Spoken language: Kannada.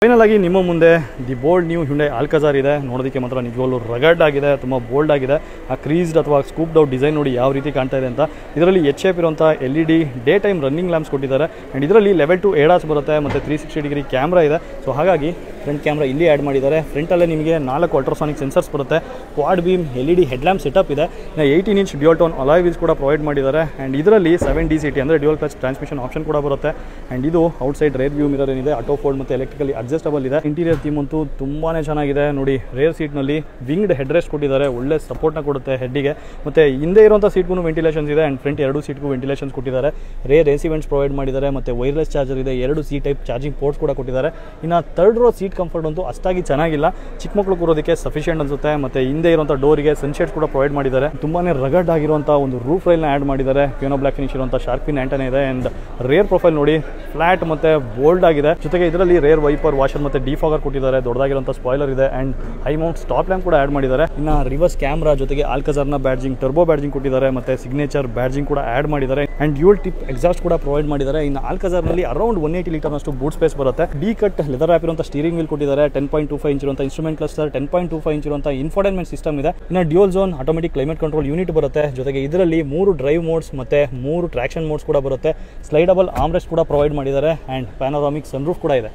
ಫೈನಲ್ ಆಗಿ ನಿಮ್ಮ ಮುಂದೆ ದಿ ಬೋಲ್ಡ್ ನ್ಯೂ ಹ್ಯುಂಡೈ ಆಲ್ಕಜಾರ್ ಇದೆ. ನೋಡೋದಕ್ಕೆ ಮಾತ್ರ ನಿಜವಾಗ್ಲೂ ರಗಡ್ ಆಗಿದೆ, ತುಂಬ ಬೋಲ್ಡ್ ಆಗಿದೆ. ಆ ಕ್ರೀಸ್ಡ್ ಅಥವಾ ಸ್ಕೂಪ್ಡ್ ಔಟ್ ಡಿಸೈನ್ ನೋಡಿ ಯಾವ ರೀತಿ ಕಾಣ್ತಾ ಇದೆ ಅಂತ. ಇದರಲ್ಲಿ ಎಚ್ ಶೇಪ್ ಇರುವಂಥ LED day time running lamps ಕೊಟ್ಟಿದ್ದಾರೆ. ಆ್ಯಂಡ್ ಇದರಲ್ಲಿ ಲೆವೆಲ್ 2 ADAS ಬರುತ್ತೆ ಮತ್ತು 360 ಡಿಗ್ರಿ ಕ್ಯಾಮ್ರಾ ಇದೆ. ಸೊ ಹಾಗಾಗಿ ಫ್ರಂಟ್ ಕ್ಯಾಮ್ರಾ ಇಲ್ಲಿ ಆ್ಯಡ್ ಮಾಡಿದ್ದಾರೆ. ಫ್ರಂಟಲ್ಲೇ ನಿಮಗೆ 4 ಅಲ್ಟ್ರಾಸಾನಿಕ್ ಸೆನ್ಸರ್ಸ್ ಬರುತ್ತೆ. Quad beam LED headlamp setup ಇದೆ. 18 inch dual tone alloy wheels ಕೂಡ ಪ್ರೊವೈಡ್ ಮಾಡಿದ್ದಾರೆ. ಆ್ಯಂಡ್ ಇದರಲ್ಲಿ 7 DCT ಅಂದರೆ ಡ್ಯುಯಲ್ ಕ್ಲಚ್ ಟ್ರಾನ್ಸ್ಮಿಷನ್ ಆಪ್ಷನ್ ಕೂಡ ಬರುತ್ತೆ. ಆ್ಯಂಡ್ ಇದು ಔಟ್ಸೈಡ್ ರೇರ್ ವ್ಯೂ ಮಿರರ್ ಏನಿದೆ ಆಟೋ ಫೋಲ್ಡ್ ಮತ್ತು ಎಲೆಕ್ಟ್ರಿಕಲಿ ಅಡ್ಜಸ್ಟಬಲ್ ಇದೆ. ಇಂಟೀರಿಯರ್ ಥೀಮ್ ಅಂತೂ ತುಂಬಾ ಚೆನ್ನಾಗಿದೆ ನೋಡಿ. ರೇರ್ ಸೀಟ್ನಲ್ಲಿ ವಿಂಗ್ಡ್ ಹೆಡ್ ರೆಸ್ಟ್ ಕೊಟ್ಟಿದ್ದಾರೆ, ಒಳ್ಳೆ ಸಪೋರ್ಟ್ನ ಕೊಡುತ್ತೆ ಹೆಡ್ಡಿಗೆ. ಮತ್ತು ಹಿಂದೆ ಇರುವಂಥ ಸೀಟ್ಗೂ ವೆಂಟಿಲೇಷನ್ಸ್ ಇದೆ. ಆ್ಯಂಡ್ ಫ್ರಂಟ್ 2 ಸೀಟ್ಗೂ ವೆಂಟಿಲೇಷನ್ಸ್ ಕೊಟ್ಟಿದ್ದಾರೆ. ರೇರ್ AC ವೆಂಟ್ಸ್ ಪ್ರೊವೈಡ್ ಮಾಡಿದ್ದಾರೆ ಮತ್ತು ವೈರ್ಲೆಸ್ ಚಾರ್ಜರ್ ಇದೆ. 2 C ಟೈಪ್ ಚಾರ್ಜಿಂಗ್ ಪೋರ್ಟ್ಸ್ ಕೂಡ ಕೊಟ್ಟಿದ್ದಾರೆ. ಇನ್ನು ಥರ್ಡ್ ರೋ ಸೀಟ್ ಕಂಫರ್ಟ್ ಅಂತೂ ಅಷ್ಟಾಗಿ ಚೆನ್ನಾಗಿಲ್ಲ, ಚಿಕ್ಕ ಮಕ್ಕಳು ಕೂರೋದಕ್ಕೆ ಸಫಿಷಿಯೆಂಟ್ ಅನ್ಸುತ್ತೆ. ಮತ್ತು ಹಿಂದೆ ಇರುವಂಥ ಡೋರಿಗೆ ಸನ್ಶೇಡ್ಸ್ ಕೂಡ ಪ್ರೊವೈಡ್ ಮಾಡಿದ್ದಾರೆ. ತುಂಬಾ ರಗಡ್ ಆಗಿರುವಂಥ ಒಂದು ರೂಫ್ ರೈಲ್ನ ಆ್ಯಡ್ ಮಾಡಿದ್ದಾರೆ. ಪಿಯಾನೋ ಬ್ಲಾಕ್ ಫಿನಿಶ್ ಇರುವಂಥ ಶಾರ್ಕ್ ಪಿನ್ ಆಂಟನೆ ಇದೆ. ಆ್ಯಂಡ್ ರೇರ್ ಪ್ರೊಫೈಲ್ ನೋಡಿ ಫ್ಲಾಟ್ ಮತ್ತು ಬೋಲ್ಡ್ ಆಗಿದೆ. ಜೊತೆಗೆ ಇದರಲ್ಲಿ ರೇರ್ ವೈಪರ್ ವಾಷರ್ ಮತ್ತು ಡಿಫಾಗರ್ ಕೊಟ್ಟಿದ್ದಾರೆ. ದೊಡ್ಡದಾಗಿರುವಂಥ ಸ್ಪಾಯ್ಲರ್ ಇದೆ. And high Mount stop lamp ಕೂಡ ಆ್ಯಡ್ ಮಾಡಿದ್ದಾರೆ. ಇನ್ನು ರಿವರ್ಸ್ ಕ್ಯಾಮ್ರಾ ಜೊತೆಗೆ ಆಲ್ಕಜಾರ್ನ ಬ್ಯಾಡ್ಜಿಂಗ್, ಟರ್ಬೋ ಬ್ಯಾಡ್ಜಿಂಗ್ ಕೊಟ್ಟಿದ್ದಾರೆ ಮತ್ತು ಸಿಗ್ನೇಚರ್ ಬ್ಯಾಡ್ಜಿಂಗ್ ಕೂಡ ಆ್ಯಡ್ ಮಾಡಿದ್ದಾರೆ. ಆ್ಯಂಡ್ ಡ್ಯೂಲ್ ಟಿಪ್ ಎಕ್ಸಾಸ್ಟ್ ಕೂಡ ಪ್ರೊವೈಡ್ ಮಾಡಿದ್ದಾರೆ. ಇನ್ನು ಆಲ್ಕಜಾರ್ನಲ್ಲಿ ಅರೌಂಡ್ 180 ಲೀಟರ್ನಷ್ಟು ಬೂಟ್ ಸ್ಪೇಸ್ ಬರುತ್ತೆ. ಡಿ ಕಟ್ ಲೆದರ್ ರ್ಯಾಪ್ ಇರುವಂಥ ಸ್ಟೀರಿಂಗ್ ವೀಲ್ ಕೊಟ್ಟಿದ್ದಾರೆ. 10.25 ಇಂಚ್ ಇರುವಂಥ ಇನ್ಸ್ಟ್ರೂಮೆಂಟ್ ಕ್ಲಸ್ಟರ್, 10.25 ಇಂಚ್ ಇರುವಂಥ ಇನ್ಫೋಟೈನ್ಮೆಂಟ್ ಸಿಸ್ಟಮ್ ಇದೆ. ಇನ್ನು dual zone automatic climate control unit ಬರುತ್ತೆ. ಜೊತೆಗೆ ಇದರಲ್ಲಿ 3 ಡ್ರೈವ್ ಮೋಡ್ಸ್ ಮತ್ತು 3 ಟ್ರಾಕ್ಷನ್ ಮೋಡ್ಸ್ ಕೂಡ ಬರುತ್ತೆ. ಸ್ಲೈಡಬಲ್ ಆರ್ಮ್ರೆಸ್ಟ್ ಕೂಡ ಪ್ರೊವೈಡ್ ಮಾಡಿದ್ದಾರೆ. ಆ್ಯಂಡ್ ಪ್ಯಾನೋರಾಮಿಕ್ ಸನ್ರೂಫ್ ಕೂಡ ಇದೆ.